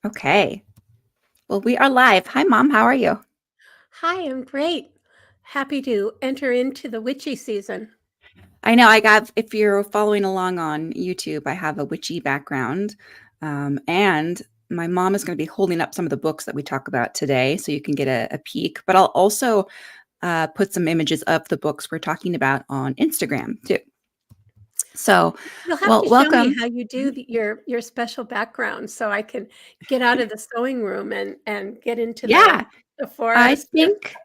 Okay. Well, we are live. Hi, Mom. How are you? Hi, I'm great. Happy to enter into the witchy season. I know if you're following along on YouTube, I have a witchy background. And my mom is going to be holding up some of the books that we talk about today so you can get a peek. But I'll also put some images of the books we're talking about on Instagram too. So, You'll have well, to show me welcome. how you do your special background so I can get out of the sewing room and get into the Yeah, the I forest. think,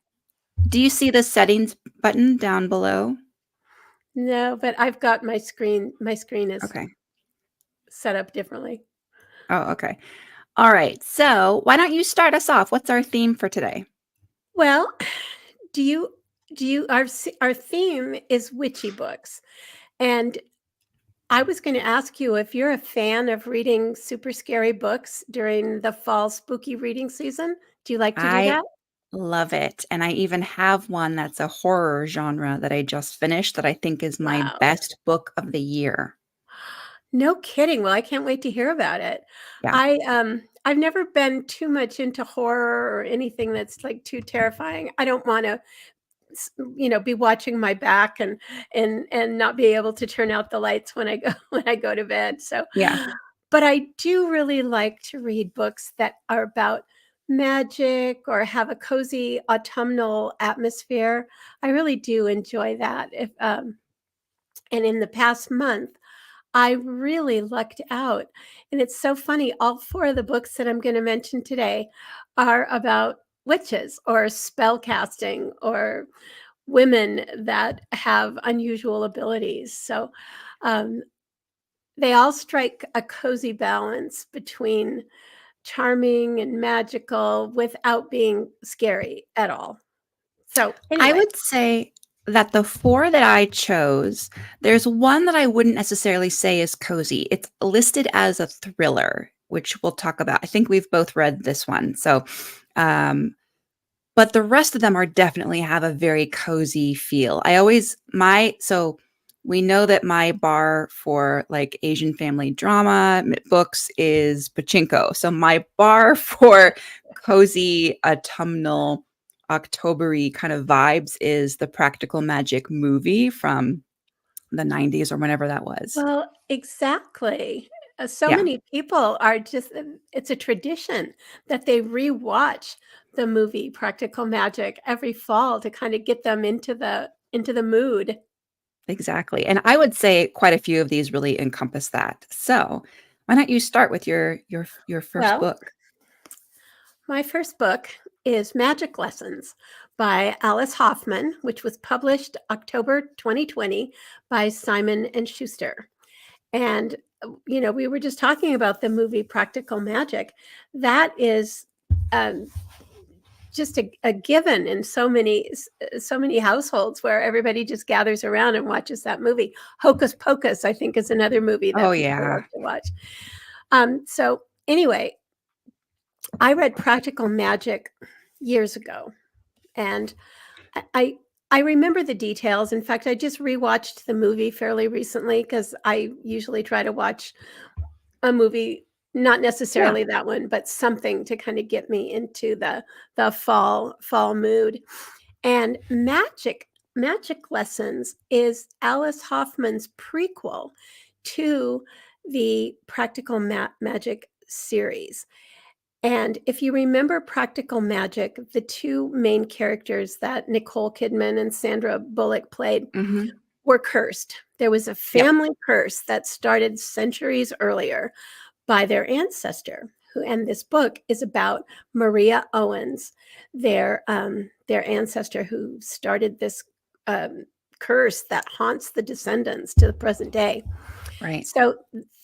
do you see the settings button down below? No, but I've got my screen. My screen is Okay. set up differently. Oh, okay. All right. So, why don't you start us off? What's our theme for today? Well, do you our theme is witchy books, and I was going to ask you if you're a fan of reading super scary books during the fall spooky reading season. Do you like to do I that? love it. And I even have one that's a horror genre that I just finished that I think is my Wow. best book of the year. No kidding. Well, I can't wait to hear about it. Yeah. I've never been too much into horror or anything that's like too terrifying. I don't want to be watching my back and not be able to turn out the lights when I go when I go to bed. So, Yeah. but I do really like to read books that are about magic or have a cozy autumnal atmosphere. I really do enjoy that. If And in the past month, I really lucked out. And it's so funny. All four of the books that I'm going to mention today are about witches or spell casting or women that have unusual abilities. So um, they all strike a cozy balance between charming and magical without being scary at all. So, I anyway, would say that the four that I chose, there's one that I wouldn't necessarily say is cozy. It's listed as a thriller, which we'll talk about. I think we've both read this one. Um, but the rest of them are definitely have a very cozy feel. So we know that my bar for like Asian family drama books is pachinko. So my bar for cozy autumnal Octobery kind of vibes is the Practical Magic movie from the 90s or whenever that was. well, exactly. So Yeah. many people are just, it's a tradition that they rewatch the movie Practical Magic every fall to kind of get them into the mood. Exactly. And I would say quite a few of these really encompass that. So, why don't you start with your first Well, book? my first book is Magic Lessons by Alice Hoffman, which was published October 2020 by Simon and Schuster. And we were just talking about the movie Practical Magic. That is um, just a given in so many households where everybody just gathers around and watches that movie. Hocus Pocus, I think, is another movie Oh that people yeah. like to watch. So anyway, I read Practical Magic years ago, and I I I remember the details. In fact, I just rewatched the movie fairly recently because I usually try to watch a movie, not Yeah. necessarily that one, but something to kind of get me into the fall mood. And Magic Lessons is Alice Hoffman's prequel to the Magic series. And if you remember Practical Magic, the two main characters that Nicole Kidman and Sandra Bullock played Mhm. were cursed. There was a Yeah. family curse that started centuries earlier by their ancestor. And this book is about Maria Owens, their ancestor who started this um, curse that haunts the descendants to the present day. Right. So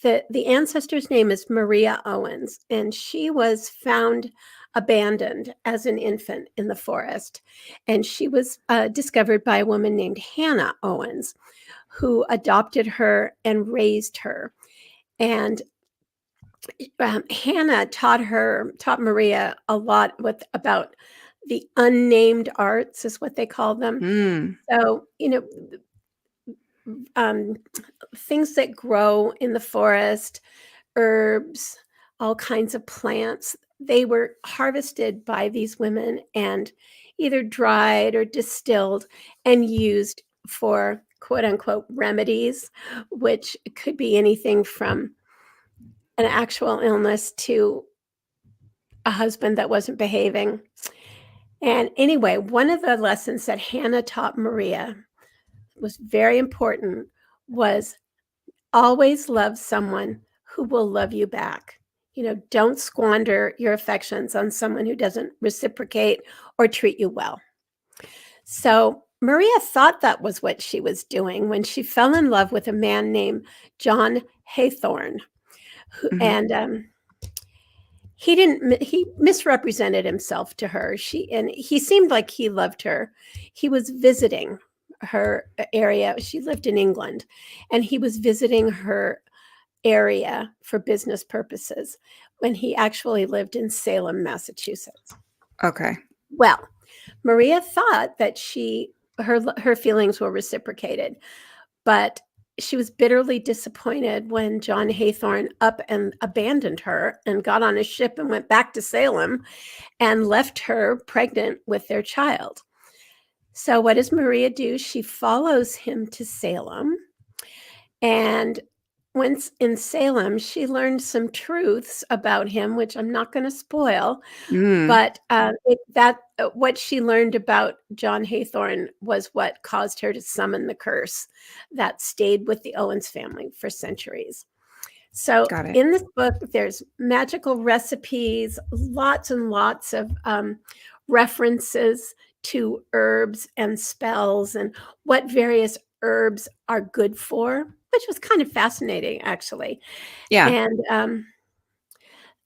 the ancestor's name is Maria Owens, and she was found abandoned as an infant in the forest, and she was discovered by a woman named Hannah Owens, who adopted her and raised her. And Hannah taught Maria a lot about the unnamed arts, is what they call them. Mm. So um, things that grow in the forest, herbs, all kinds of plants. They were harvested by these women and either dried or distilled and used for quote unquote remedies, which could be anything from an actual illness to a husband that wasn't behaving. And anyway, one of the lessons that Hannah taught Maria was very important was always love someone who will love you back. Don't squander your affections on someone who doesn't reciprocate or treat you well. So Maria thought that was what she was doing when she fell in love with a man named John Haythorne, and he misrepresented himself to her. He seemed like he loved her. He was visiting her area. She lived in England, and he was visiting her area for business purposes when he actually lived in Salem, Massachusetts. Okay. Well, Maria thought that her feelings were reciprocated, but she was bitterly disappointed when John Haythorne up and abandoned her and got on a ship and went back to Salem and left her pregnant with their child. So what does Maria do? She follows him to Salem, and once in Salem, she learned some truths about him, which I'm not going to spoil. But what she learned about John Haythorne was what caused her to summon the curse that stayed with the Owens family for centuries. So in this book, there's magical recipes, lots and lots of references to herbs and spells and what various herbs are good for, which was kind of fascinating, actually. Yeah. And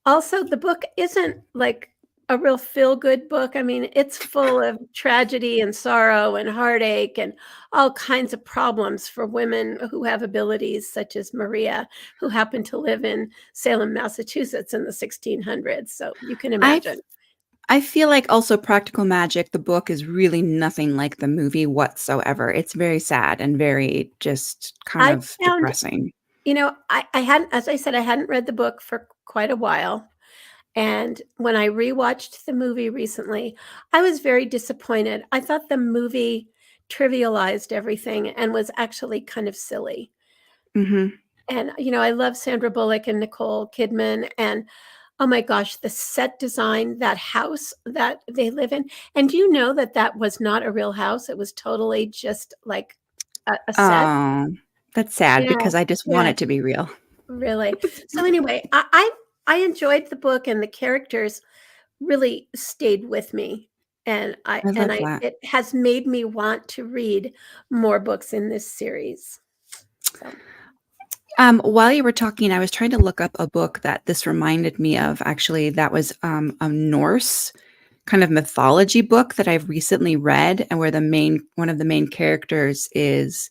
also, the book isn't like a real feel-good book. I mean, it's full of tragedy and sorrow and heartache and all kinds of problems for women who have abilities, such as Maria, who happened to live in Salem, Massachusetts in the 1600s. So you can imagine. I feel like also Practical Magic, the book, is really nothing like the movie whatsoever. It's very sad and very just kind of depressing. I hadn't, as I said, I hadn't read the book for quite a while. And when I rewatched the movie recently, I was very disappointed. I thought the movie trivialized everything and was actually kind of silly. And, I love Sandra Bullock and Nicole Kidman. And oh my gosh, the set design, that house that they live in. And do you know that was not a real house? It was totally just like a set. Oh, that's sad because I just want it to be real. Really. So anyway, I enjoyed the book, and the characters really stayed with me. And it has made me want to read more books in this series. So. While you were talking, I was trying to look up a book that this reminded me of. Actually, that was a Norse kind of mythology book that I've recently read, and where one of the main characters is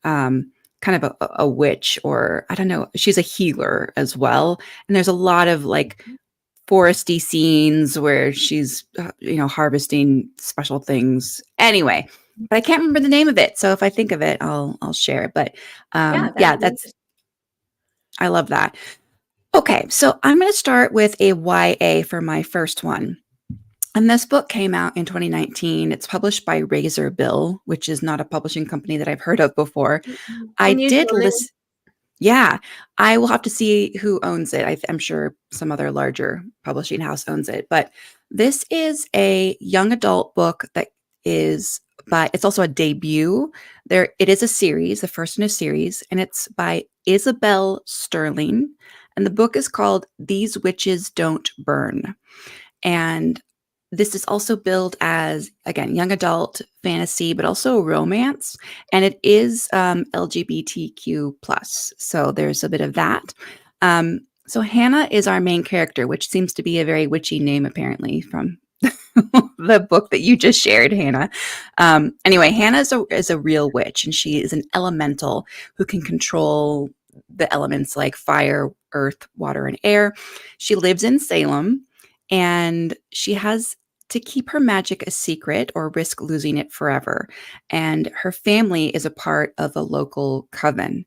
kind of a witch, or I don't know, she's a healer as well. And there's a lot of like foresty scenes where she's harvesting special things. Anyway, but I can't remember the name of it. So if I think of it, I'll share it. But I love that. Okay, so I'm going to start with a YA for my first one. And this book came out in 2019. It's published by Razor Bill, which is not a publishing company that I've heard of before. I did listen. Yeah, I will have to see who owns it. I'm sure some other larger publishing house owns it. But this is a young adult book that is by, it's also a debut. It is a series, the first in a series, and it's by Isabel Sterling. And the book is called These Witches Don't Burn. And this is also billed as, again, young adult fantasy, but also romance. And it is LGBTQ+. So there's a bit of that. So Hannah is our main character, which seems to be a very witchy name, apparently, from the book that you just shared, Hannah. Anyway, Hannah is a real witch, and she is an elemental who can control the elements like fire, earth, water, and air. She lives in Salem, and she has to keep her magic a secret or risk losing it forever. And her family is a part of a local coven.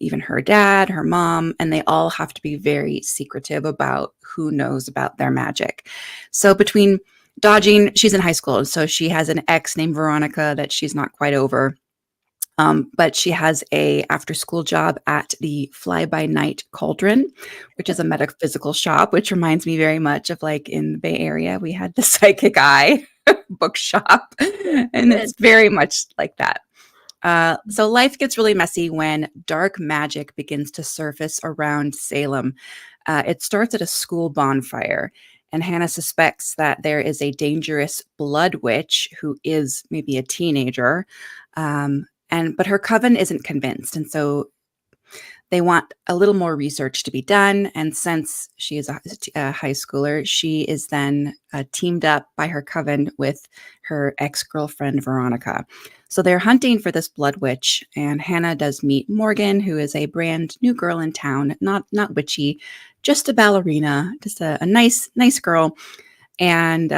Even her dad, her mom, and they all have to be very secretive about who knows about their magic. So between dodging, she's in high school, so she has an ex named Veronica that she's not quite over. But she has a after school job at the Fly By Night Cauldron, which is a metaphysical shop, which reminds me very much of like in the Bay Area, we had the Psychic Eye bookshop, and it's very much like that. So life gets really messy when dark magic begins to surface around Salem. It starts at a school bonfire, and Hannah suspects that there is a dangerous blood witch who is maybe a teenager. But her coven isn't convinced, and so they want a little more research to be done. And since she is a high schooler, she is then teamed up by her coven with her ex-girlfriend Veronica. So they're hunting for this blood witch, and Hannah does meet Morgan, who is a brand new girl in town, not witchy, just a ballerina, just a nice girl. And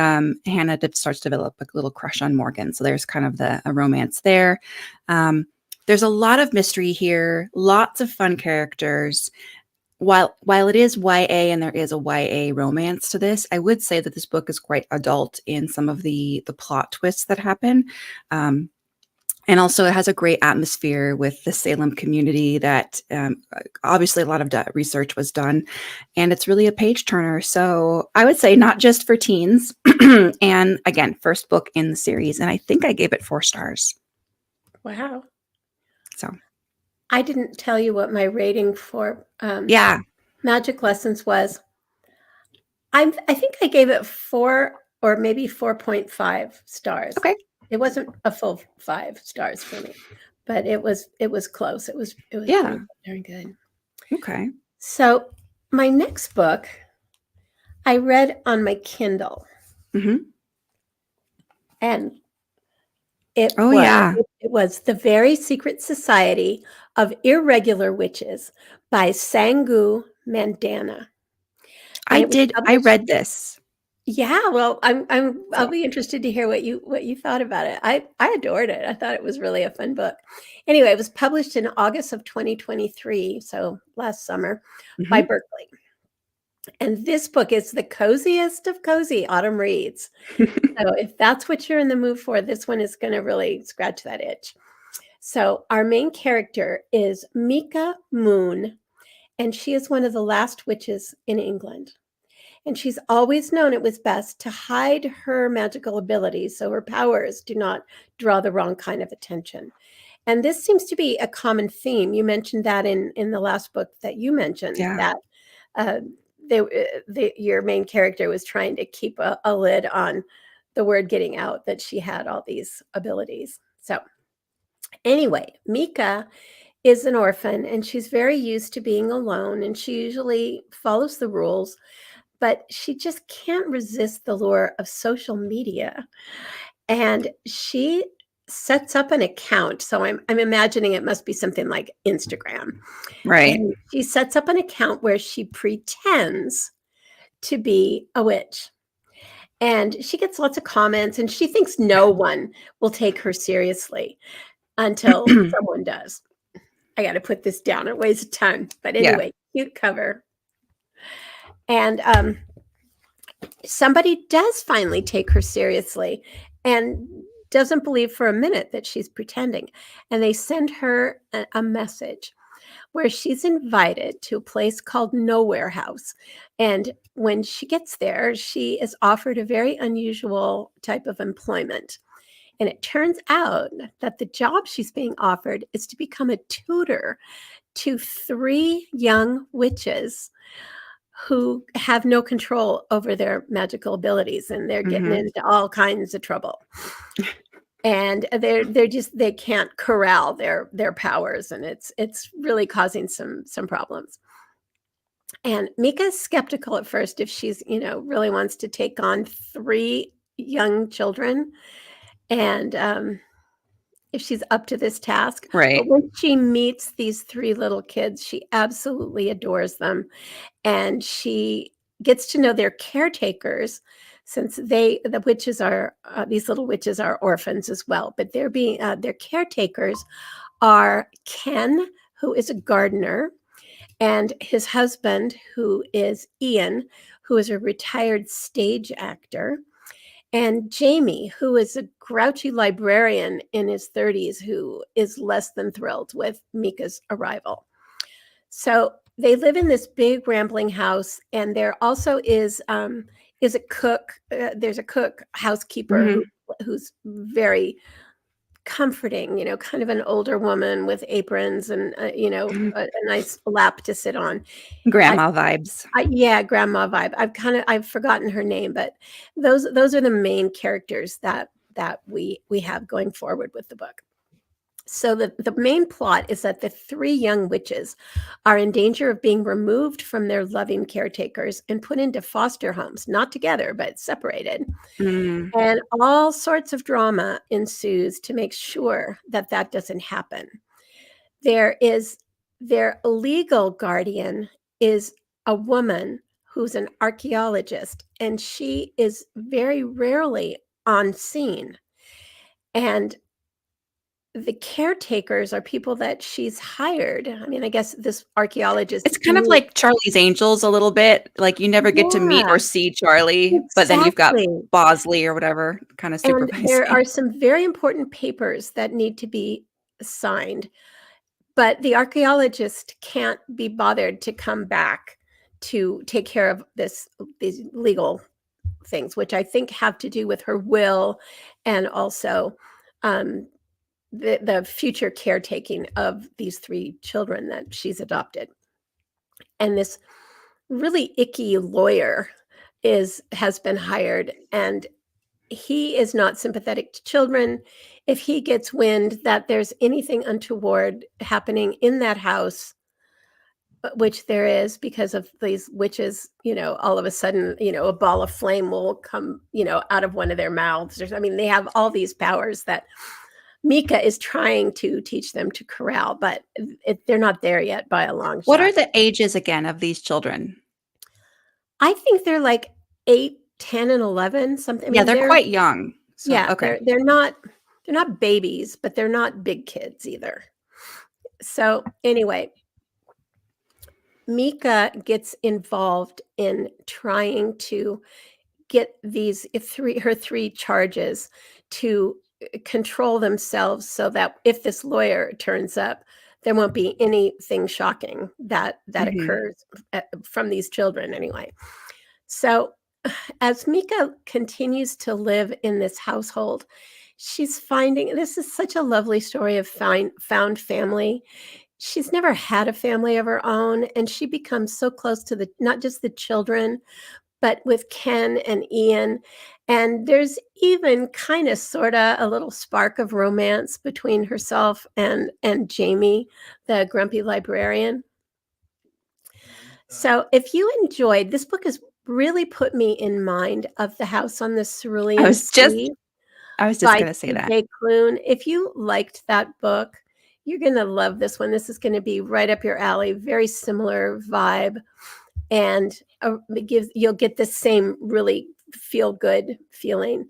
Hannah starts to develop a little crush on Morgan. So there's kind of a romance there. There's a lot of mystery here, lots of fun characters. While it is YA and there is a YA romance to this, I would say that this book is quite adult in some of the plot twists that happen. And also it has a great atmosphere with the Salem community that obviously a lot of research was done, and it's really a page turner. So I would say not just for teens. And again, first book in the series. And I think I gave it 4 stars. Wow. So I didn't tell you what my rating for Magic Lessons was. I think I gave it 4 or maybe 4.5 stars. Okay. It wasn't a full 5 stars for me, but it was close. It was very good. Okay. So my next book I read on my Kindle. Mm-hmm. And it was The Very Secret Society of Irregular Witches by Sangu Mandanna. I read this. Yeah, well, I'll be interested to hear what you thought about it. I adored it. I thought it was really a fun book. Anyway, it was published in August of 2023, so last summer, by Berkeley. And this book is the coziest of cozy autumn reads. So if that's what you're in the mood for, this one is going to really scratch that itch. So our main character is Mika Moon, and she is one of the last witches in England. And she's always known it was best to hide her magical abilities so her powers do not draw the wrong kind of attention. And this seems to be a common theme. You mentioned that in the last book that you mentioned, that your main character was trying to keep a lid on the word getting out that she had all these abilities. So anyway, Mika is an orphan, and she's very used to being alone, and she usually follows the rules, but she just can't resist the lure of social media. And she sets up an account. So I'm imagining it must be something like Instagram. Right. And she sets up an account where she pretends to be a witch. And she gets lots of comments, and she thinks no one will take her seriously until someone does. I got to put this down. It weighs a ton. But anyway, cute cover. And somebody does finally take her seriously and doesn't believe for a minute that she's pretending. And they send her a message where she's invited to a place called Nowhere House. And when she gets there, she is offered a very unusual type of employment. And it turns out that the job she's being offered is to become a tutor to 3 young witches who have no control over their magical abilities, and they're getting into all kinds of trouble. And they can't corral their powers, and it's really causing some problems. And Mika's skeptical at first if she's, really wants to take on 3 young children, and if she's up to this task. Right. But when she meets these 3 little kids, she absolutely adores them. And she gets to know their caretakers, since the witches are these little witches are orphans as well, but they're being their caretakers are Ken, who is a gardener, and his husband, who is Ian, who is a retired stage actor, and Jamie, who is a grouchy librarian in his 30s who is less than thrilled with Mika's arrival. So they live in this big rambling house, and there also is a cook. There's a cook housekeeper who's very comforting, kind of an older woman with aprons and a nice lap to sit on. Grandma vibes. Yeah, grandma vibe. I've forgotten her name, but those are the main characters that we have going forward with the book. So the main plot is that the three young witches are in danger of being removed from their loving caretakers and put into foster homes, not together, but separated. And all sorts of drama ensues to make sure that doesn't happen. Their legal guardian is a woman who's an archaeologist, and she is very rarely on scene. And the caretakers are people that she's hired. I mean, I guess this archaeologist. It's kind of like Charlie's Angels a little bit. Like you never get to meet or see Charlie, but then you've got Bosley or whatever kind of supervising. And there are some very important papers that need to be signed, but the archaeologist can't be bothered to come back to take care of these legal things, which I think have to do with her will and also the future caretaking of these three children that she's adopted. And this really icky lawyer has been hired, and he is not sympathetic to children. If he gets wind that there's anything untoward happening in that house, which there is because of these witches, all of a sudden, a ball of flame will come, out of one of their mouths. I mean, they have all these powers that Mika is trying to teach them to corral, but they're not there yet by a long shot. What are the ages again of these children? I think they're like 8, 10, and 11, something. I mean, they're quite young. So, yeah, okay. They're not babies, but they're not big kids either. So anyway, Mika gets involved in trying to get her three charges to control themselves so that if this lawyer turns up, there won't be anything shocking that occurs from these children anyway. So as Mika continues to live in this household, she's finding, this is such a lovely story of found family. She's never had a family of her own, and she becomes so close to not just the children, but with Ken and Ian. And there's even kind of sort of a little spark of romance between herself and Jamie, the grumpy librarian. So if you enjoyed, this book has really put me in mind of The House on the Cerulean Sea. I was just going to say that. Clune. If you liked that book, you're going to love this one. This is going to be right up your alley. Very similar vibe. And you'll get the same really feel-good feeling.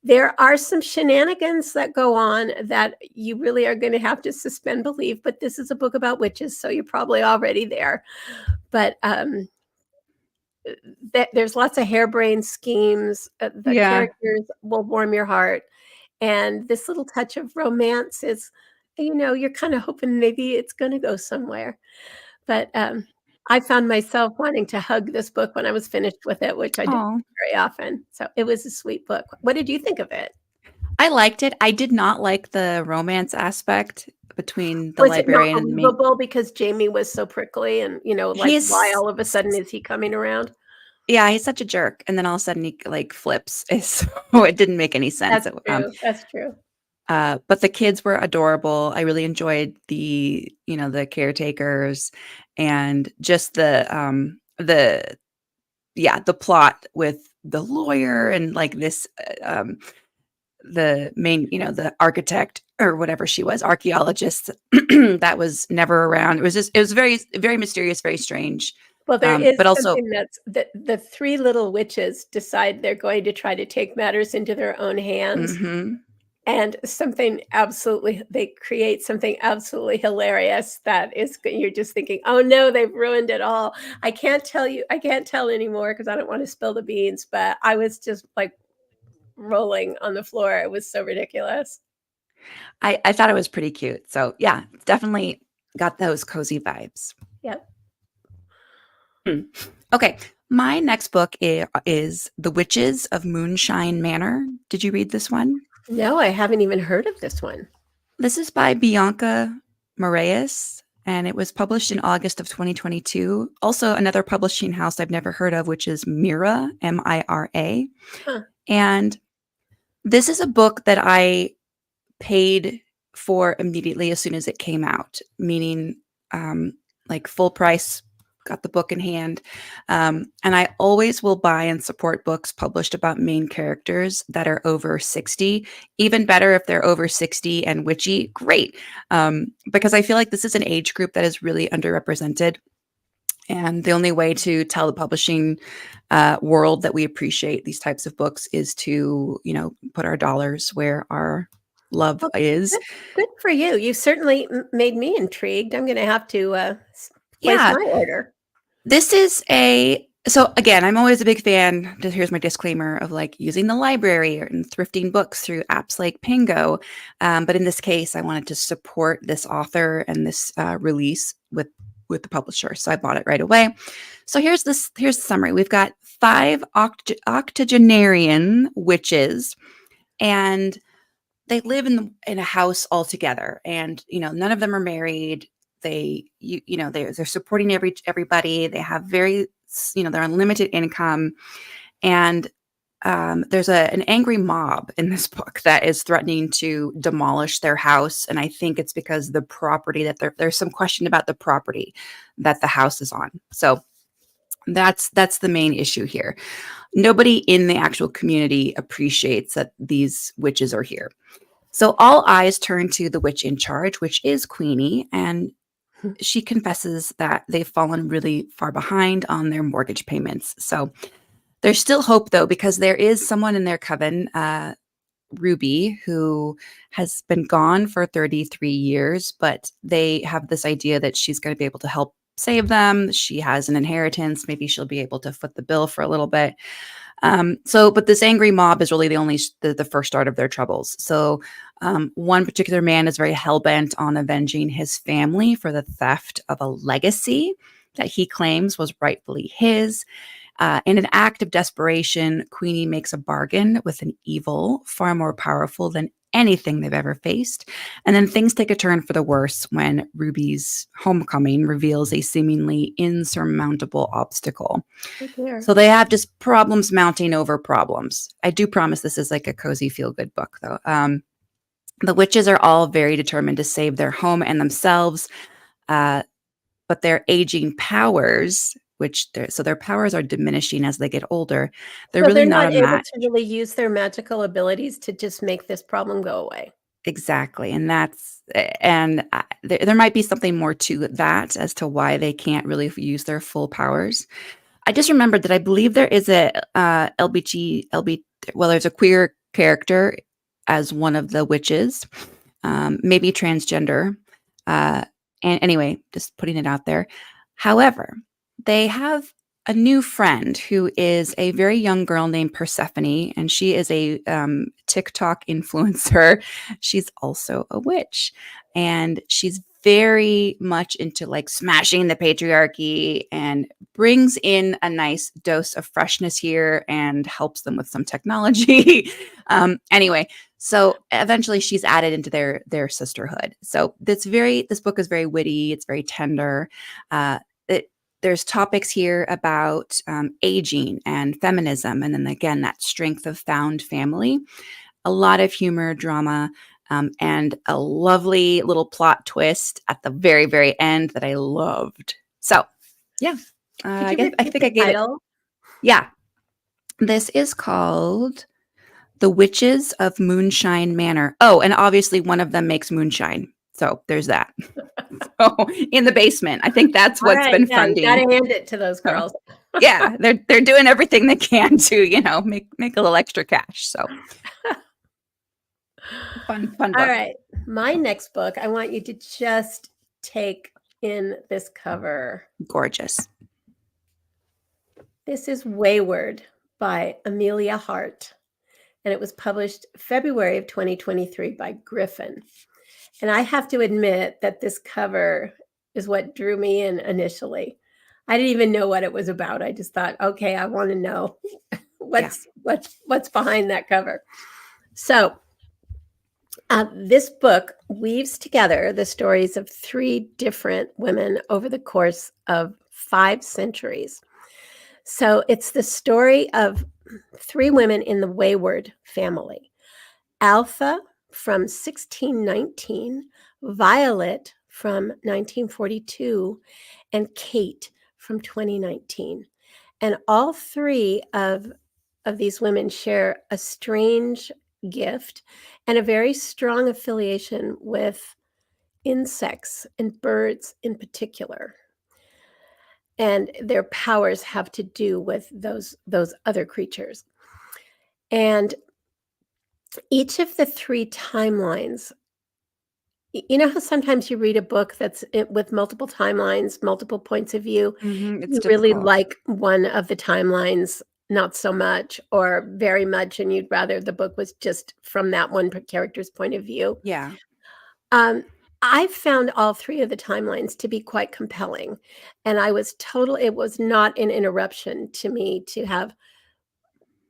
There are some shenanigans that go on that you really are going to have to suspend belief, but this is a book about witches, so you're probably already there. But there's lots of harebrained schemes. The characters will warm your heart. And this little touch of romance is, you're kind of hoping maybe it's going to go somewhere. But I found myself wanting to hug this book when I was finished with it, which I don't very often. So it was a sweet book. What did you think of it? I liked it. I did not like the romance aspect between the librarian and me. Because Jamie was so prickly and, why all of a sudden is he coming around? Yeah, he's such a jerk. And then all of a sudden he flips. So it didn't make any sense. That's true. But the kids were adorable. I really enjoyed the caretakers and just the plot with the lawyer and this, the main, the architect or whatever she was, archaeologist that was never around. It was very, very mysterious, very strange. Well, there is But also, something that's the 3 little witches decide they're going to try to take matters into their own hands, mhm. and they create something absolutely hilarious that is you're just thinking, "Oh, no, they've ruined it all." I can't tell anymore because I don't wanna spill the beans, but I was just, like, rolling on the floor. It was so ridiculous. I thought it was pretty cute. So yeah, definitely got those cozy vibes. Yep. Hmm. Okay, my next book is The Witches of Moonshyne Manor. Did you read this one? No, I haven't even heard of this one. This is by Bianca Marais, and it was published in August of 2022. Also, another publishing house I've never heard of, which is Mira, Mira. Huh. And this is a book that I paid for immediately as soon as it came out, meaning like full price, got the book in hand. And I always will buy and support books published about main characters that are over 60. Even better if they're over 60 and witchy, great. Because I feel like this is an age group that is really underrepresented. And the only way to tell the publishing world that we appreciate these types of books is to, put our dollars where our love Well, is. good for you. You certainly made me intrigued. I'm gonna have to, place Yeah, my order. this is so again, I'm always a big fan. Here's my disclaimer of like using the library and thrifting books through apps like Pingo. But in this case, I wanted to support this author and this release with the publisher. So I bought it right away. So here's the summary. We've got 5 octogenarian witches, and they live in a house all together, and none of them are married. They're supporting everybody. They have they're on limited income, and there's an angry mob in this book that is threatening to demolish their house, and I think it's because the property that there's some question about the property that the house is on. So that's the main issue here. Nobody in the actual community appreciates that these witches are here. So all eyes turn to the witch in charge, which is Queenie, and she confesses that they've fallen really far behind on their mortgage payments. So there's still hope, though, because there is someone in their coven, Ruby, who has been gone for 33 years, but they have this idea that she's going to be able to help save them. She has an inheritance. Maybe she'll be able to foot the bill for a little bit. But this angry mob is really the first start of their troubles. So one particular man is very hell-bent on avenging his family for the theft of a legacy that he claims was rightfully his. In an act of desperation, Queenie makes a bargain with an evil far more powerful than anything they've ever faced. And then things take a turn for the worse when Ruby's homecoming reveals a seemingly insurmountable obstacle. Oh, dear. So they have just problems mounting over problems. I do promise this is like a cozy feel-good book, though. The witches are all very determined to save their home and themselves, but their aging powers, so their powers are diminishing as they get older. They're So really they're not not a able match. to really use their magical abilities to just make this problem go away. Exactly, there might be something more to that as to why they can't really use their full powers. I just remembered that I believe there is a there's a queer character as one of the witches, maybe transgender. And anyway, just putting it out there. However, they have a new friend who is a very young girl named Persephone, and she is a TikTok influencer. She's also a witch, and she's very much into like smashing the patriarchy and brings in a nice dose of freshness here and helps them with some technology. Anyway, so eventually she's added into their sisterhood. So this book is very witty. It's very tender. There's topics here about aging and feminism, and then again that strength of found family. A lot of humor, drama, and a lovely little plot twist at the very, very end that I loved. So, yeah, Could you I repeat think the I gave it. title? Yeah, this is called The Witches of Moonshyne Manor. Oh, and obviously one of them makes moonshine. So there's that. So in the basement, I think that's All what's right, been yeah, you gotta funding. hand it to those So, girls. yeah, they're doing everything they can to make a little extra cash. So fun All book. right, my next book, I want you to just take in this cover. Gorgeous. This is Wayward by Emilia Hart, and it was published February of 2023 by Griffin. And I have to admit that this cover is what drew me in initially. I didn't even know what it was about. I just thought, okay, I want to know what's behind that cover. So this book weaves together the stories of 3 different women over the course of 5 centuries. So it's the story of 3 women in the Wayward family. Alpha from 1619, Violet from 1942, and Kate from 2019. And all 3 of these women share a strange gift and a very strong affiliation with insects and birds in particular. And their powers have to do with those other creatures. And each of the 3 timelines, you know how sometimes you read a book that's with multiple timelines, multiple points of view, It's you really difficult. like one of the timelines not so much or very much, and you'd rather the book was just from that one character's point of view. Yeah. I found all 3 of the timelines to be quite compelling, and it was not an interruption to me to have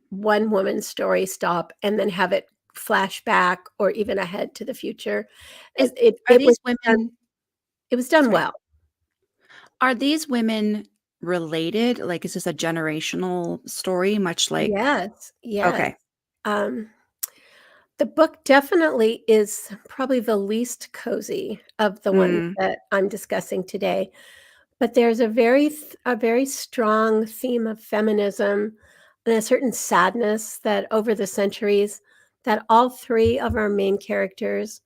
one woman's story stop and then have it flash back or even ahead to the future. Is It are it was these done women it was done sorry. well. Are these women related? Like, is this a generational story, much like Yes, yes. okay. Um, the book definitely is probably the least cozy of the ones Mm, that I'm discussing today, but there's a very strong theme of feminism and a certain sadness that over the centuries that all 3 of our main characters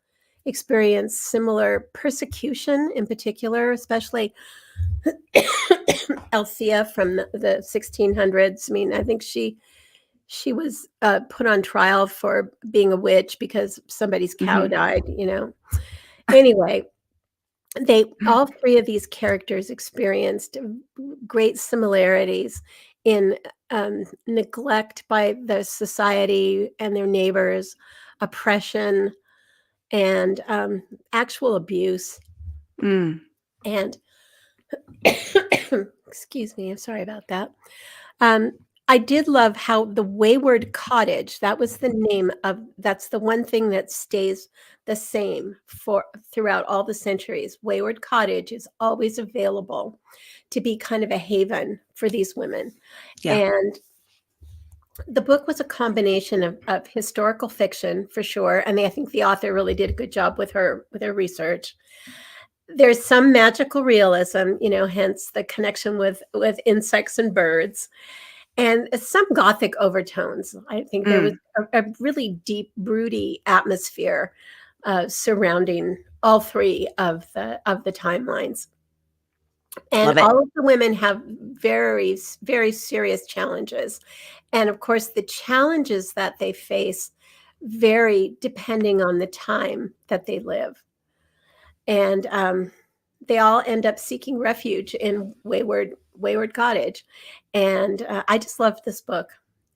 experience similar persecution in particular, especially Althea from the 1600s. I mean, I think she was put on trial for being a witch because somebody's cow mhm. died, you know. Anyway, they all 3 of these characters experienced great similarities in neglect by the society and their neighbors, oppression, and actual abuse. Mm, And excuse me, I'm sorry about that. Um, I did love how the Wayward Cottage, that's the one thing that stays the same for throughout all the centuries. Wayward Cottage is always available to be kind of a haven for these women. yeah. And the book was a combination of historical fiction for sure. And I think the author really did a good job with her research. There's some magical realism, you know, hence the connection with insects and birds. And some Gothic overtones. I think there was Mm, a really deep, broody atmosphere surrounding all 3 of the timelines. And love it. all of the women have very, very serious challenges. And of course, the challenges that they face vary depending on the time that they live. And they all end up seeking refuge in Wayward Cottage, and I just loved this book,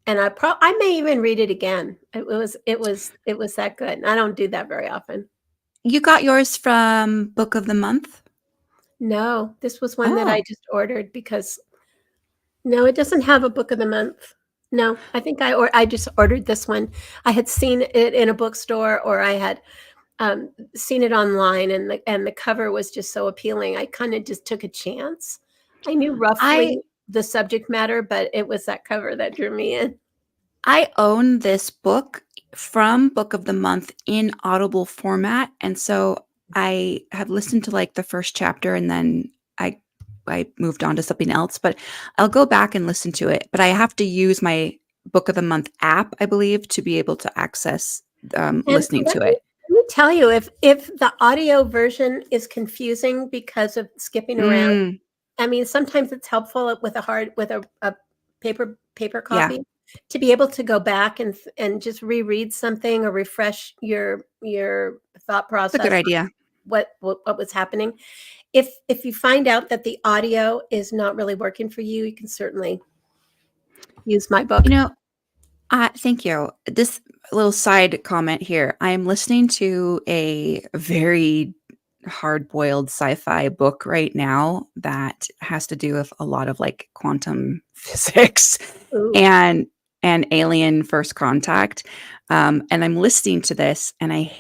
and I may even read it again. It was that good, and I don't do that very often. You got yours from Book of the Month? No, this was one that I Oh, just ordered because no, it doesn't have a book of the month. No, I think I just ordered this one. I had seen it in a bookstore, or I had seen it online, and the cover was just so appealing. I kind of just took a chance. I knew I roughly the subject matter, but it was that cover that drew me in. I own this book from Book of the Month in Audible format, and so I have listened to, like, the first chapter, and then I moved on to something else, but I'll go back and listen to it, but I have to use my Book of the Month app, I believe, to be able to access, And listening let to me it. Let me tell you, if the audio version is confusing because of skipping around, Mm, I mean, sometimes it's helpful with a paper yeah, copy to be able to go back and just reread something or refresh your thought it's a good process on idea. what was happening. If you find out that the audio is not really working for you, you can certainly use my You book. know, thank you. This little side comment here. I am listening to a very hard-boiled sci-fi book right now that has to do with a lot of like quantum physics Ooh, and alien first contact. And I'm listening to this and I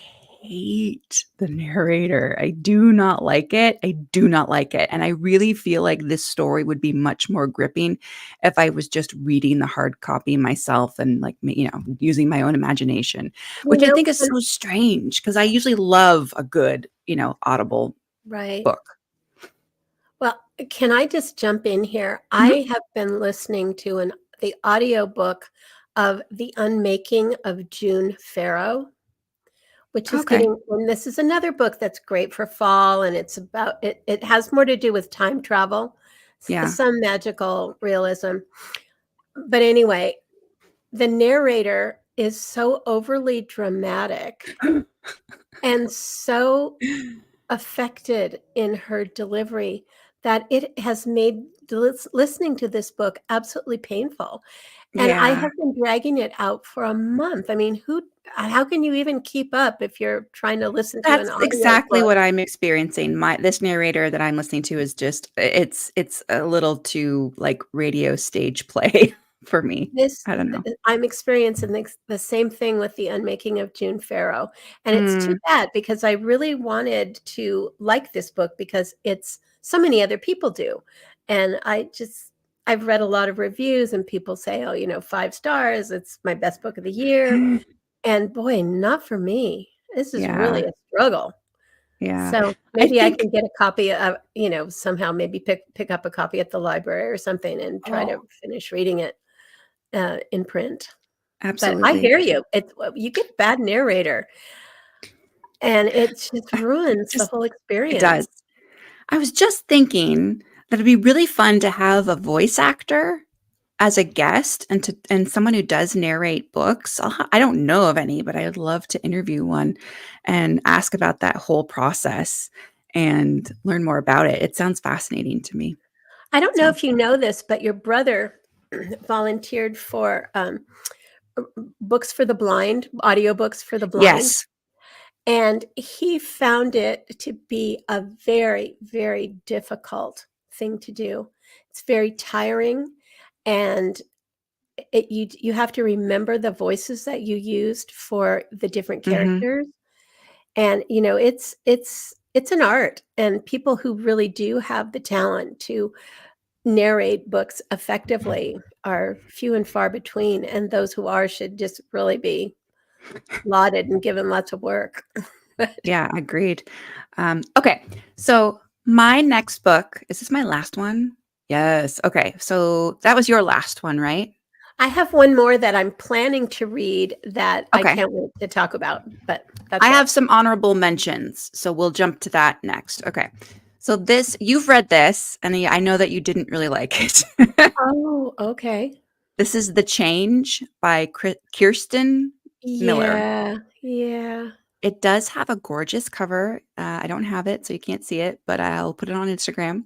hate the narrator. I do not like it. I do not like it. And I really feel like this story would be much more gripping if I was just reading the hard copy myself and like using my own imagination, you which I know, think is so strange because I usually love a good, audible right. book. Well, can I just jump in here? Mhm. I have been listening to the audiobook of The Unmaking of June Farrow, which is Okay. getting, and this is another book that's great for fall, and it's about it has more to do with time travel, Yeah. some magical realism. But anyway, the narrator is so overly dramatic and so affected in her delivery that it has made listening to this book absolutely painful, and I Yeah. have been dragging it out for a month. I mean, who how can you even keep up if you're trying to listen to an That's audio exactly book? what I'm experiencing. This narrator that I'm listening to is just it's a little too like radio stage play for me. I don't know. I'm experiencing the same thing with The Unmaking of June Farrow, and it's too Mm, bad because I really wanted to like this book because it's so many other people do, and I've read a lot of reviews and people say, "Oh, 5 stars, it's my best book of the year," and boy, not for me. This is really yeah, a struggle. yeah. So, I maybe I think can get a copy of somehow maybe pick up a copy at the library or something and try oh, to finish reading it, in print. But I absolutely. hear you. You get bad narrator, and it just It ruins the just whole it does. experience. I was just thinking that it'd be really fun to have a voice actor as a guest and someone who does narrate books. I don't know of any, but I would love to interview one and ask about that whole process and learn more about it. It sounds fascinating to me. I don't know So, if you know this, but your brother volunteered for, books for the blind, audiobooks for the blind, yes. and he found it to be a very, very difficult thing to do. It's very tiring, and you have to remember the voices that you used for the different Mhm. characters. And, it's an art, and people who really do have the talent to narrate books effectively are few and far between, and those who are should just really be lauded and given lots of work. But Yeah, agreed. Okay, so my next book is this my last one? Yes. Okay, so that was your last one, right? I have one more that I'm planning to read that I Okay. can't wait to talk about, but I that's it. have some honorable mentions, so we'll jump to that next. Okay. So this you've read this, and I know that you didn't really like it. Oh, okay. This is The Change by Kirsten Miller. Yeah, yeah. It does have a gorgeous cover. I don't have it, so you can't see it, but I'll put it on Instagram.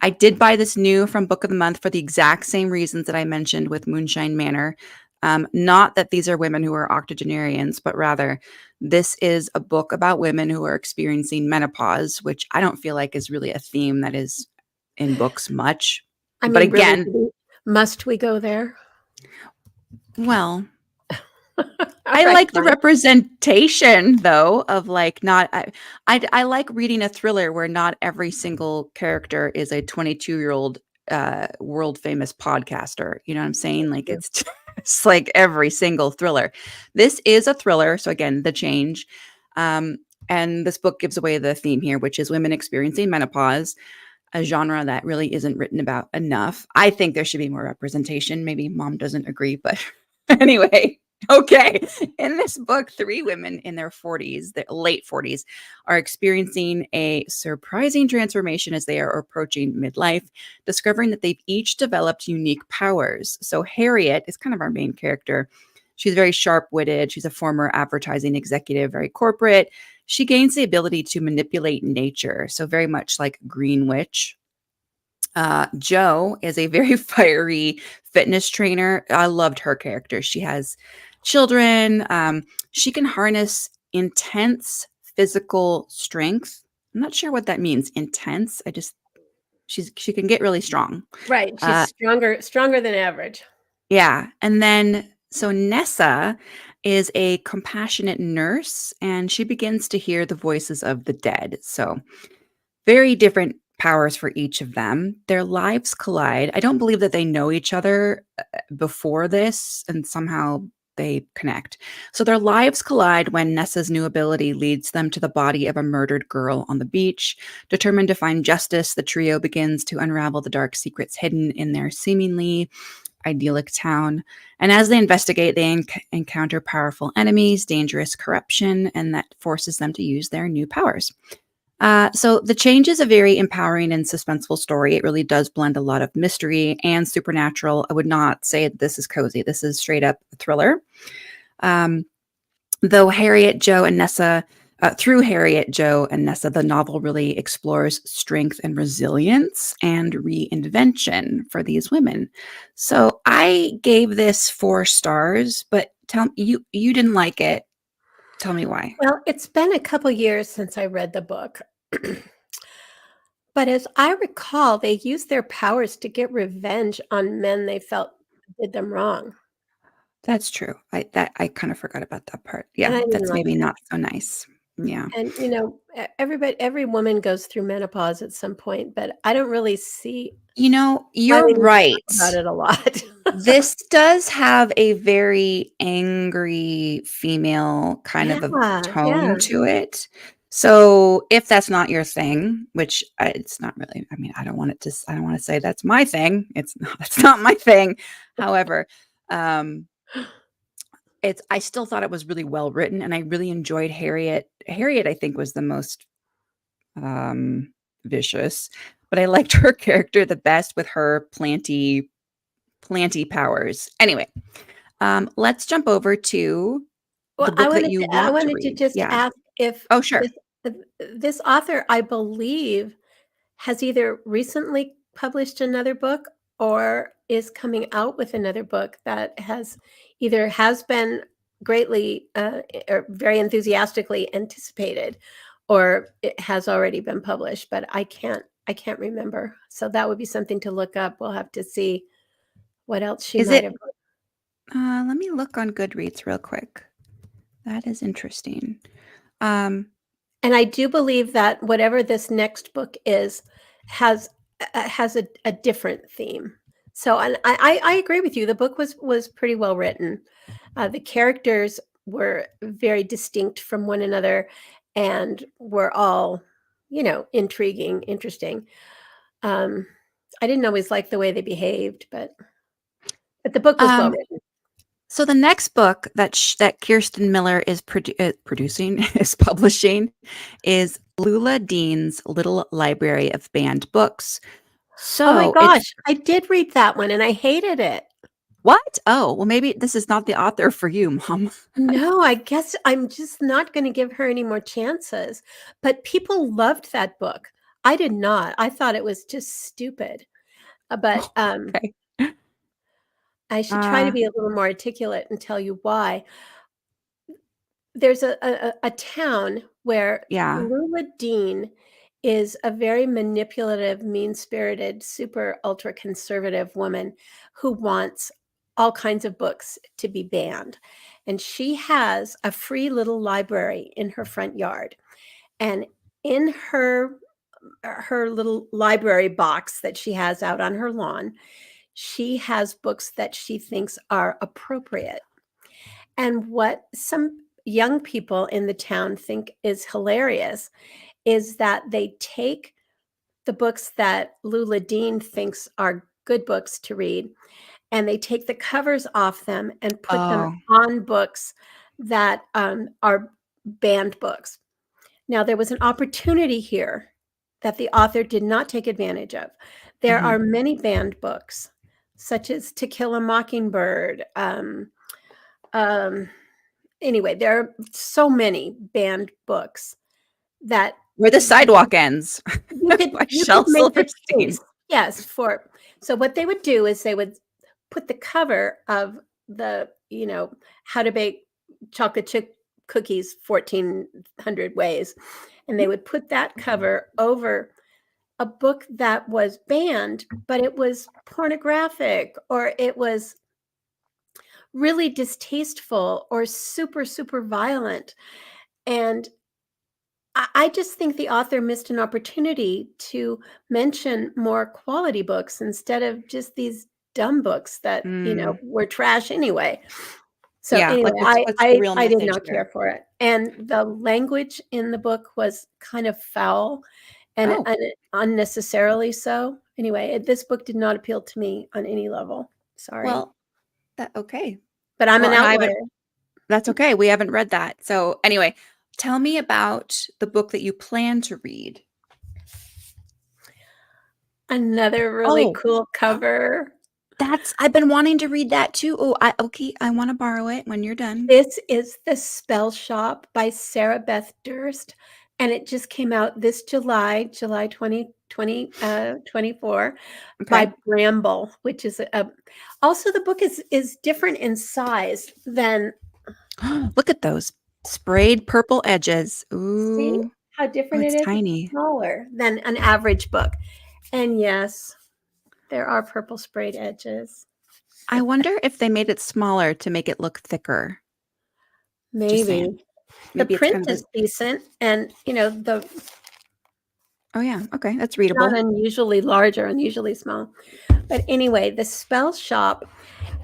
I did buy this new from Book of the Month for the exact same reasons that I mentioned with Moonshyne Manor. Not that these are women who are octogenarians, but rather this is a book about women who are experiencing menopause, which I don't feel like is really a theme that is in books much. I But mean, really, again, must we go there? well, I Alright, like the fine. representation though of like not I like reading a thriller where not every single character is a 22-year-old world famous podcaster. You know what I'm saying? Like True. it's just like every single thriller. This is a thriller, so again, The Change. Um and this book gives away the theme here, which is women experiencing menopause, a genre that really isn't written about enough. I think there should be more representation. Maybe mom doesn't agree, but anyway. Okay. In this book, three women in their 40s, their late 40s, are experiencing a surprising transformation as they are approaching midlife, discovering that they've each developed unique powers. So, Harriet is kind of our main character. She's very sharp witted. She's a former advertising executive, very corporate. She gains the ability to manipulate nature. So, very much like Green Witch. Joe is a very fiery fitness trainer. I loved her character. She has children. She can harness intense physical strength. I'm not sure what that means. Intense. She can get really strong. Right. She's Uh, stronger than average. yeah, and then so Nessa is a compassionate nurse, and she begins to hear the voices of the dead. So very different powers for each of them. Their lives collide. I don't believe that they know each other before this, and somehow they connect. So their lives collide when Nessa's new ability leads them to the body of a murdered girl on the beach. Determined to find justice, the trio begins to unravel the dark secrets hidden in their seemingly idyllic town. And as they investigate, they encounter powerful enemies, dangerous corruption, and that forces them to use their new powers. So the change is a very empowering and suspenseful story. It really does blend a lot of mystery and supernatural. I would not say this is cozy. This is straight up a thriller. Um, though Harriet, Joe, and Nessa, through Harriet, Joe, and Nessa, the novel really explores strength and resilience and reinvention for these women. So I gave this 4 stars, but tell me you didn't like it. Tell me why. Well, it's been a couple years since I read the book. But as I recall, they used their powers to get revenge on men they felt did them wrong. That's true. I kind of forgot about that part. And Yeah, I didn't that's like maybe that. not so nice. Yeah. And, every woman goes through menopause at some point, but I don't really see why You're they need to talk right. about it a lot. This does have a very angry female kind of a Yeah, tone yeah. to it. So if that's not your thing, which it's not really, I mean, I don't want to say that's my thing. It's not, that's not my thing. However, um, I still thought it was really well written, and I really enjoyed Harriet. Harriet, I think, was the most vicious, but I liked her character the best with her planty powers. Anyway, let's jump over to the Well, book that you I want to wanted to read. just Yeah. ask if Oh, sure. this this author, I believe, has either recently published another book or is coming out with another book that has been greatly, or very enthusiastically anticipated, or it has already been published, but I can't remember. So that would be something to look up. We'll have to see what else she Is might it? have. Let me look on Goodreads real quick. That is interesting. Um, And I do believe that whatever this next book is has has a different theme. So, and I agree with you. The book was pretty well written. The characters were very distinct from one another, and were all, intriguing, interesting. Um, I didn't always like the way they behaved, but the book was well um, written. so the next book that Kirsten Miller is producing is publishing is Lula Dean's Little Library of Banned Books. Oh my So it's gosh, I did read that one and I hated it. what? Oh, well, maybe this is not the author for you, Mom. No, I guess I'm just not gonna give her any more chances, but people loved that book. I did not. I thought it was just stupid, but, Okay. I should try to Uh, be a little more articulate and tell you why. There's a town where yeah. Lula Dean is a very manipulative, mean-spirited, super ultra conservative woman who wants all kinds of books to be banned, and she has a free little library in her front yard, and in her little library box that she has out on her lawn, she has books that she thinks are appropriate. And what some young people in the town think is hilarious is that they take the books that Lula Dean thinks are good books to read, and they take the covers off them and put them Oh. on books that are banned books. Now, there was an opportunity here that the author did not take advantage of. There are many banned books, such as To Kill a Mockingbird. Anyway, there are so many banned books that Where the sidewalk ends. By you Shel could make the Silverstein. case. Yes, so what they would do is they would put the cover of the, How to Bake Chocolate Chip Cookies 1400 Ways, and they would put that cover over a book that was banned, but it was pornographic, or it was really distasteful, or super, super violent. And I just think the author missed an opportunity to mention more quality books instead of just these dumb books that, were trash anyway. So Yeah, anyway, like what's the real I did message not here? care for it. And the language in the book was kind of foul and Oh. unnecessarily so. Anyway, this book did not appeal to me on any level. Sorry. Well, okay. But I'm Well, an and outlier. that's okay. We haven't read that. So anyway, tell me about the book that you plan to read. Another really cool cover. I've been wanting to read that too. Oh, I want to borrow it when you're done. This is The Spellshop by Sarah Beth Durst, and it just came out this July 2024 by Bramble, which is also the book is different in size than. Look at those sprayed purple edges. Ooh. See how different it is? Tiny. It's smaller than an average book. And yes, there are purple sprayed edges. I wonder if they made it smaller to make it look thicker. Maybe. The Maybe print is decent, and oh yeah, okay, that's readable. Not unusually large or unusually small. But anyway, The Spellshop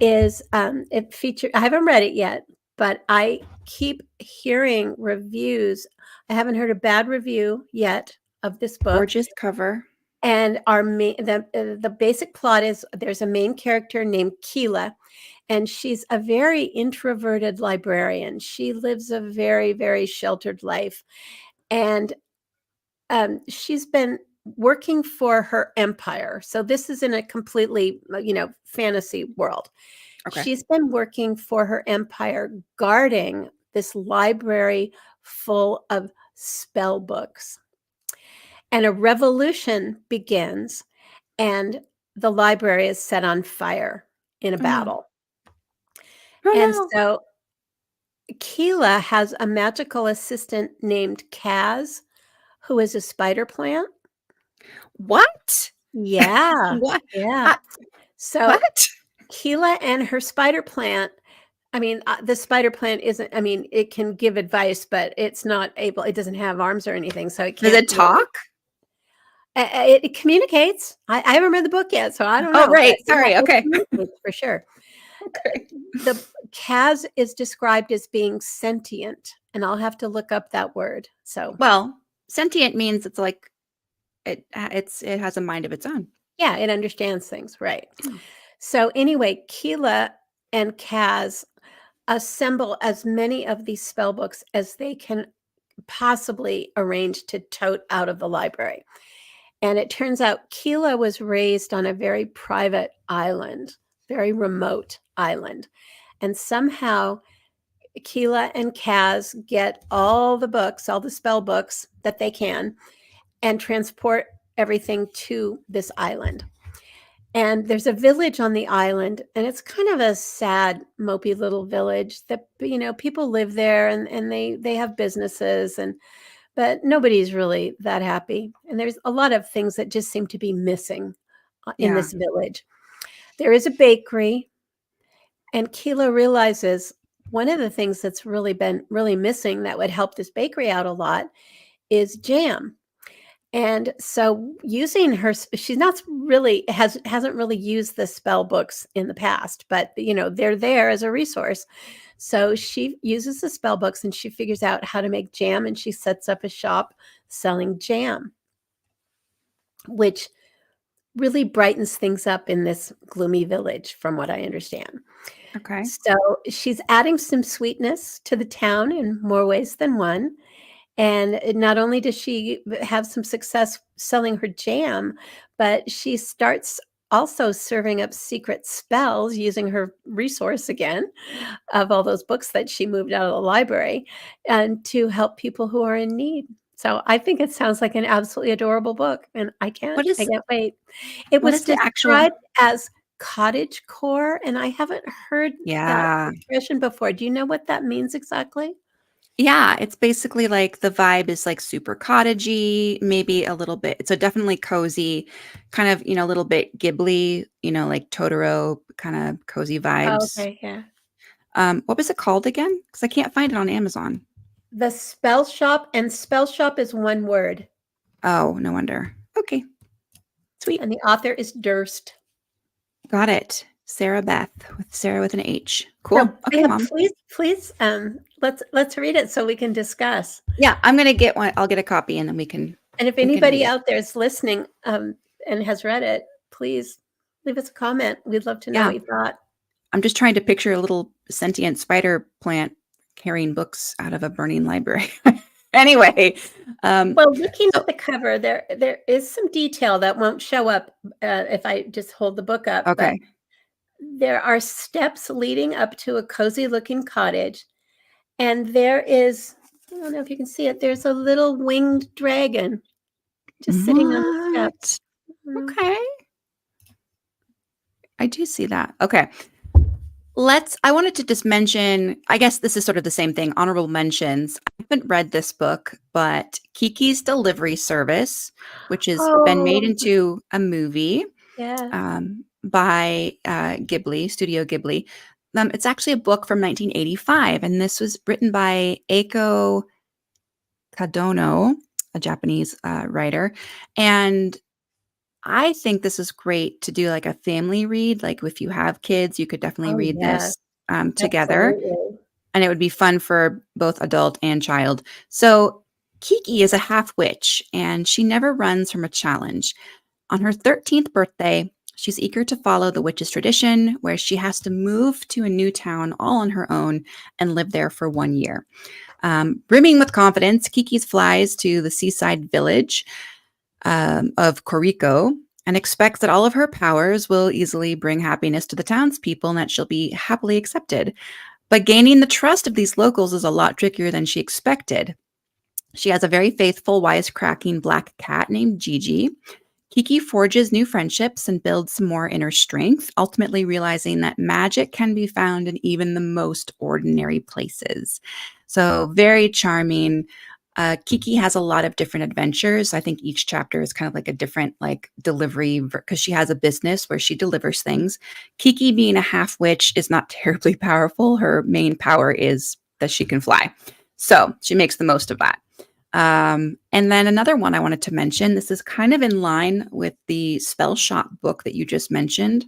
is it features. I haven't read it yet, but I keep hearing reviews. I haven't heard a bad review yet of this book. Gorgeous cover. And the basic plot is there's a main character named Keela, and she's a very introverted librarian. She lives a very, very sheltered life. And she's been working for her empire. So this is in a completely, fantasy world. Okay. She's been working for her empire, guarding this library full of spell books. And a revolution begins, and the library is set on fire in a battle. So Keela has a magical assistant named Kaz, who is a spider plant. What? Yeah. What? Yeah. So what? Keela and her spider plant, the spider plant isn't, it can give advice, but it doesn't have arms or anything. So it can't. Does it talk? It communicates. I haven't read the book yet, so I don't know. Oh, right. Sorry. Okay. For sure. Okay. The Kaz is described as being sentient, and I'll have to look up that word. So, well, sentient means it's like it has a mind of its own. Yeah, it understands things, right? So anyway, Keela and Kaz assemble as many of these spell books as they can possibly arrange to tote out of the library. And it turns out Keela was raised on a very private island, very remote island. And somehow Keela and Kaz get all the books, all the spell books that they can, and transport everything to this island. And there's a village on the island, and it's kind of a sad, mopey little village that, people live there and they have businesses, but nobody's really that happy. And there's a lot of things that just seem to be missing in this village. There is a bakery, and Keela realizes one of the things that's been really missing that would help this bakery out a lot is jam. And so using her, she's not really hasn't really used the spell books in the past, but they're there as a resource. So she uses the spell books and she figures out how to make jam, and she sets up a shop selling jam, which really brightens things up in this gloomy village, from what I understand. Okay. So she's adding some sweetness to the town in more ways than one. And not only does she have some success selling her jam, but she starts also serving up secret spells using her resource again of all those books that she moved out of the library and to help people who are in need. So I think it sounds like an absolutely adorable book, and What I is can't wait. It what was is the actual described as cottagecore, and I haven't heard that Yeah. expression before. Do you know what that means exactly? Yeah, it's basically like the vibe is like super cottagey, maybe a little bit. It's a definitely cozy, kind of, a little bit Ghibli, like Totoro kind of cozy Oh, vibes. okay, yeah. What was it called again? Because I can't find it on Amazon. The Spellshop, and Spellshop is one word, Oh, no wonder. Okay, sweet. and the author is Durst. Got it. Sarah Beth with Sarah with an H. So, Cool. Okay, yeah, mom. please, let's read it so we can discuss. Yeah, I'm gonna get one. I'll get a copy and then And if we can read anybody it. out there is listening, and has read it, please leave us a comment. We'd love to know Yeah, what you thought. I'm just trying to picture a little sentient spider plant carrying books out of a burning library. Anyway, Well, looking so at the cover, there is some detail that won't show up, if I just hold the book up, but okay. there are steps leading up to a cozy-looking cottage, and there is, I don't know if you can see it, there's a little winged dragon just sitting on the steps. What? Mhm. Okay. I do see that. Okay. I wanted to just mention, I guess this is sort of the same thing, honorable mentions. I haven't read this book, but Kiki's Delivery Service, which has been made Oh, into a movie yeah. by Studio Ghibli. It's actually a book from 1985, and this was written by Eiko Kadono, a Japanese writer. And I think this is great to do like a family read. Like if you have kids, you could definitely Oh, read yes, this together, absolutely. and it would be fun for both adult and child. So Kiki is a half witch, and she never runs from a challenge. On her 13th birthday, she's eager to follow the witch's tradition, where she has to move to a new town all on her own and live there for 1 year. Brimming with confidence, Kiki flies to the seaside village of Koriko and expects that all of her powers will easily bring happiness to the townspeople and that she'll be happily accepted. But gaining the trust of these locals is a lot trickier than she expected. She has a very faithful, wisecracking black cat named Gigi. Kiki forges new friendships and builds some more inner strength, ultimately realizing that magic can be found in even the most ordinary places. So, very charming. Kiki has a lot of different adventures. I think each chapter is kind of like a different like delivery because she has a business where she delivers things. Kiki, being a half witch, is not terribly powerful. Her main power is that she can fly. So she makes the most of that. And then another one I wanted to mention, this is kind of in line with the Spellshop book that you just mentioned.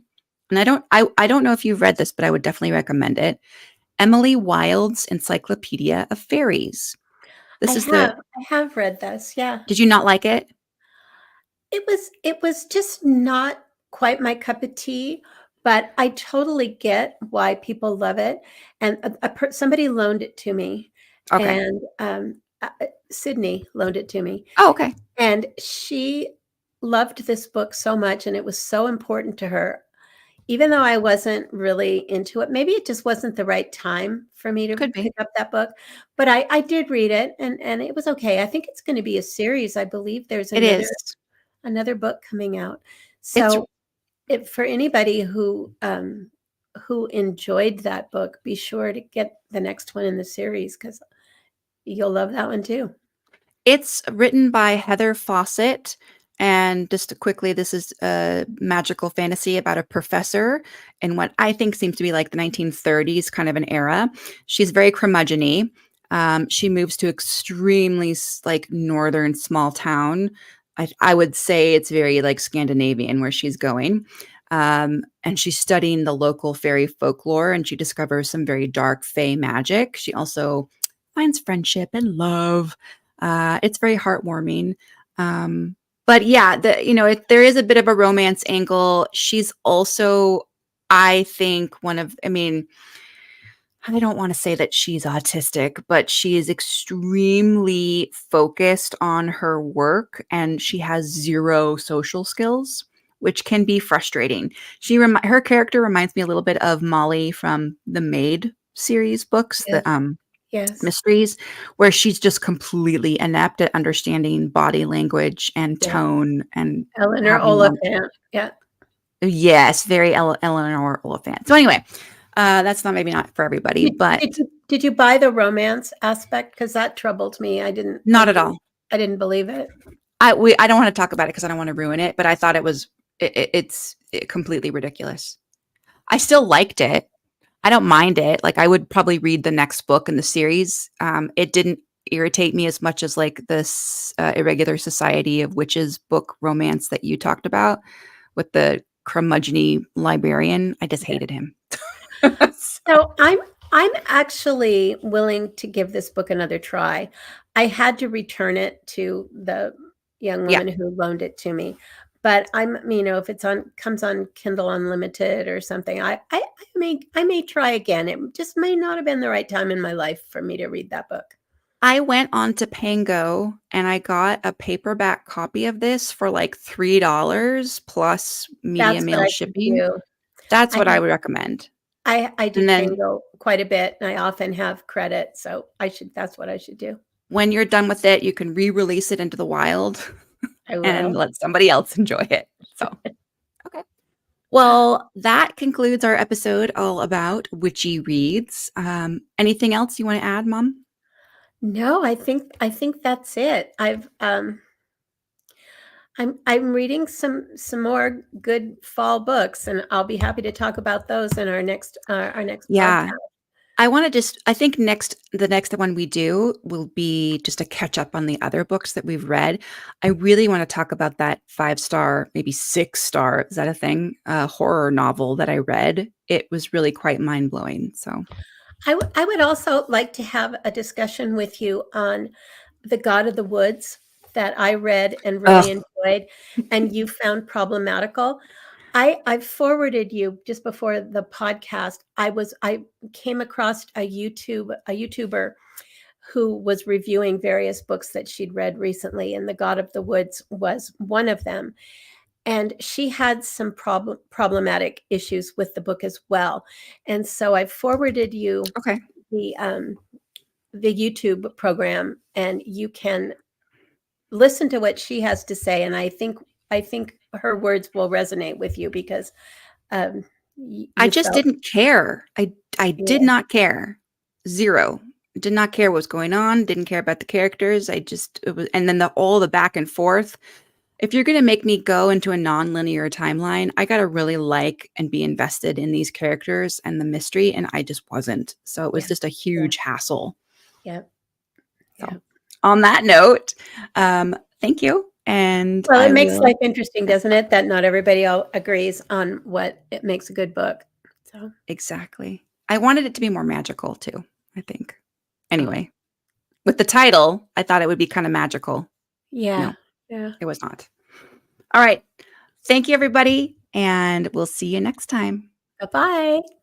And I don't know if you've read this, but I would definitely recommend it. Emily Wilde's Encyclopedia of Faeries. This is the I have read this, yeah. Did you not like it? It was just not quite my cup of tea, but I totally get why people love it, and somebody loaned it to me, Okay. and, Sydney loaned it to me, Oh, okay. and she loved this book so much, and it was so important to her. Even though I wasn't really into it, maybe it just wasn't the right time for me to Could be. pick up that book, but I did read it, and it was okay. I think it's gonna be a series. I believe there's It is. another book coming out. It's So, if for anybody who enjoyed that book, be sure to get the next one in the series because 'cause you'll love that one too. It's written by Heather Fawcett, and just quickly, this is a magical fantasy about a professor in what I think seems to be like the 1930s kind of an era. She's very curmudgeon-y. She moves to extremely like northern small town. I would say it's very like Scandinavian where she's going. And she's studying the local fairy folklore, and she discovers some very dark fae magic. She also finds friendship and love. It's very heartwarming. But yeah, there is a bit of a romance angle. She's also, I think, I don't want to say that she's autistic, but she is extremely focused on her work and she has zero social skills, which can be frustrating. Her character reminds me a little bit of Molly from the Maid series books, the Yes. Yes. mysteries, where she's just completely inept at understanding body language and Yeah. tone and Eleanor having one. Oliphant. Yeah. Yes, very Eleanor Oliphant. So anyway, that's maybe not for everybody, Did but did you buy the romance aspect? Because that troubled me. not at all. I didn't believe it. I don't want to talk about it because I don't want to ruin it, but I thought it's completely ridiculous. I still liked it. I don't mind it. Like I would probably read the next book in the series. It didn't irritate me as much as like this Irregular Society of Witches book romance that you talked about with the curmudgeony librarian. I just hated him. So I'm actually willing to give this book another try. I had to return it to the young Yeah, woman who loaned it to me. But if it's on comes on Kindle Unlimited or something, I may try again. It just may not have been the right time in my life for me to read that book. I went on to Pango and I got a paperback copy of this for like $3 plus media That's what mail I should shipping. do. That's I what I have would recommend. I do And then Pango quite a bit, and I often have credit, so that's what I should do. when you're done with it, you can re-release it into the wild I and will. let somebody else enjoy it. So, okay. Well, that concludes our episode all about witchy reads. Anything else you want to add, Mom? No, I think that's it. I'm reading some more good fall books, and I'll be happy to talk about those in our next Yeah. podcast. I think the next one we do will be just a catch up on the other books that we've read. I really want to talk about that 5-star, maybe 6-star, is that a thing? Horror novel that I read. It was really quite mind blowing. So, I would also like to have a discussion with you on The God of the Woods that I read and really ugh, enjoyed, and you found problematical. I forwarded you just before the podcast. I came across a YouTuber who was reviewing various books that she'd read recently, and The God of the Woods was one of them. And she had some problematic issues with the book as well. And so I forwarded you okay. the um, the YouTube program, and you can listen to what she has to say. And I think her words will resonate with you because I you just felt, didn't care. I did yeah, not care. Zero. Did not care what was going on, didn't care about the characters. It was, and then all the back and forth. If you're going to make me go into a non-linear timeline, I got to really like and be invested in these characters and the mystery, and I just wasn't. So it was yeah, just a yeah, huge hassle. yeah, So yeah. on that note, thank you, and Well, it I makes will life interesting, doesn't it? That not everybody all agrees on what it makes a good book. So, exactly. I wanted it to be more magical too, I think. oh, Anyway, with the title, I thought it would be kind of magical. yeah, No, yeah. it was not. All right. Thank you, everybody, and we'll see you next time. Bye bye.